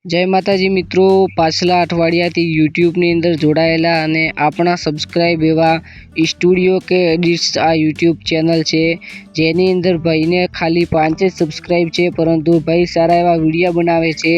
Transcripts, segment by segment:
જય માતાજી મિત્રો, પાછલા અઠવાડિયાથી યુટ્યુબની અંદર જોડાયેલા અને આપણા સબસ્ક્રાઈબ એવા સ્ટુડિયો કે એડિટ્સ આ યુટ્યુબ ચેનલ છે, જેની અંદર ભાઈને ખાલી 5 જ સબસ્ક્રાઈબ છે, પરંતુ ભાઈ સારા એવા વિડીયો બનાવે છે.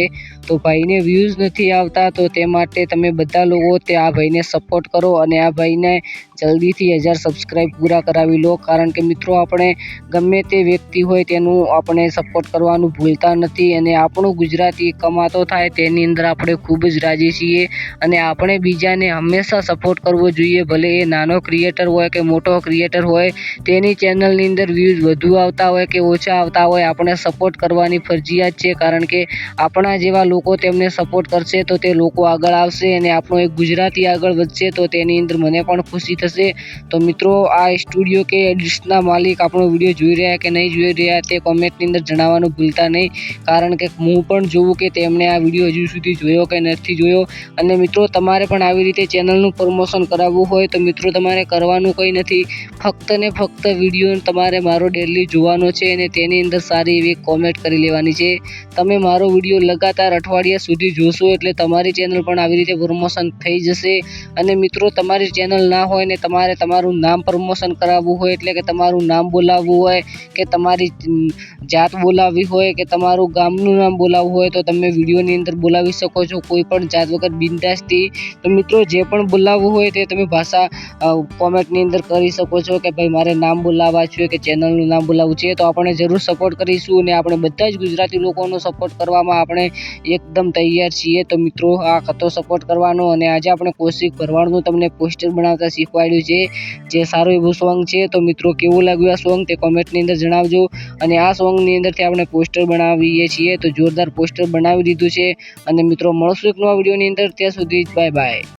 તો ભાઈને વ્યૂઝ નથી આવતા, તો તે માટે તમે બધા લોકો તે આ ભાઈને સપોર્ટ કરો અને આ ભાઈને જલ્દીથી 1000 સબસ્ક્રાઈબ પૂરા કરાવી લો. કારણ કે મિત્રો, આપણે ગમે તે વ્યક્તિ હોય તેનું આપણે સપોર્ટ કરવાનું ભૂલતા નથી અને આપણું ગુજરાતી કમાતો થાય તેની અંદર આપણે ખૂબ જ રાજી છીએ અને આપણે બીજાને હંમેશા સપોર્ટ કરવો જોઈએ. ભલે એ નાનો ક્રિએટર હોય કે મોટો ક્રિએટર હોય, તેની ચેનલની અંદર વ્યૂઝ વધુ આવતા હોય કે ઓછા આવતા હોય, આપણે સપોર્ટ કરવાની ફરજિયાત છે. કારણ કે આપણા જેવા લોકો તેમને સપોર્ટ કરશે તો તે લોકો આગળ આવશે અને આપણો એક ગુજરાતી આગળ વધશે, તો તેની અંદર મને પણ ખુશી થશે. તો મિત્રો, આ સ્ટુડિયો કે એડિટ્સના માલિક આપણો વિડીયો જોઈ રહ્યા કે નહીં જોઈ રહ્યા તે કોમેન્ટની અંદર જણાવવાનું ભૂલતા નહીં. કારણ કે હું પણ જોઉં કે તેમણે આ વિડીયો હજુ સુધી જોયો કે નથી જોયો. અને મિત્રો, તમારે પણ આવી રીતે ચેનલનું પ્રમોશન કરાવવું હોય તો મિત્રો તમારે કરવાનું કંઈ નથી, ફક્ત ને ફક્ત વિડીયો તમારે મારો ડેલી જોવાનો છે અને તેની અંદર સારી એવી કોમેન્ટ કરી લેવાની છે. તમે મારો વિડીયો લગાતાર અઠવાડિયા સુધી જોશો એટલે તમારી ચેનલ પણ આવી રીતે પ્રમોશન થઈ જશે. અને મિત્રો, તમારી ચેનલ ના હોય ને તમારે તમારું નામ પ્રમોશન કરાવવું હોય, એટલે કે તમારું નામ બોલાવવું હોય કે તમારી જાત બોલાવવી હોય કે તમારું ગામનું નામ બોલાવવું હોય, તો તમે વિડીયોની અંદર બોલાવી શકો છો કોઈ પણ જાત વગર બિંદાસથી. તો મિત્રો, જે પણ બોલાવવું હોય તે તમે ભાષા કોમેન્ટની અંદર કરી શકો છો કે ભાઈ મારે નામ બોલાવવા છે કે ચેનલનું નામ બોલાવવું છે, તો આપણે જરૂર સપોર્ટ કરીશું અને આપણે બધા જ ગુજરાતી લોકોનો સપોર્ટ કરવામાં આપણે એકદમ તૈયાર છીએ. તો મિત્રો, આ હતો સપોર્ટ કરવાનો અને આજે આપણે કૌશિક ભરવાડનું તમને પોસ્ટર બનાવતા શીખવાડ્યું છે, જે સારું એવું સોંગ છે. તો મિત્રો, કેવું લાગ્યું આ સોંગ તે કોમેન્ટની અંદર જણાવજો. અને આ સોંગની અંદરથી આપણે પોસ્ટર બનાવીએ છીએ, તો જોરદાર પોસ્ટર બનાવી દીધું છે. અને મિત્રો, મળશું એક નવા વિડીયોની અંદર, ત્યાં સુધી બાય બાય.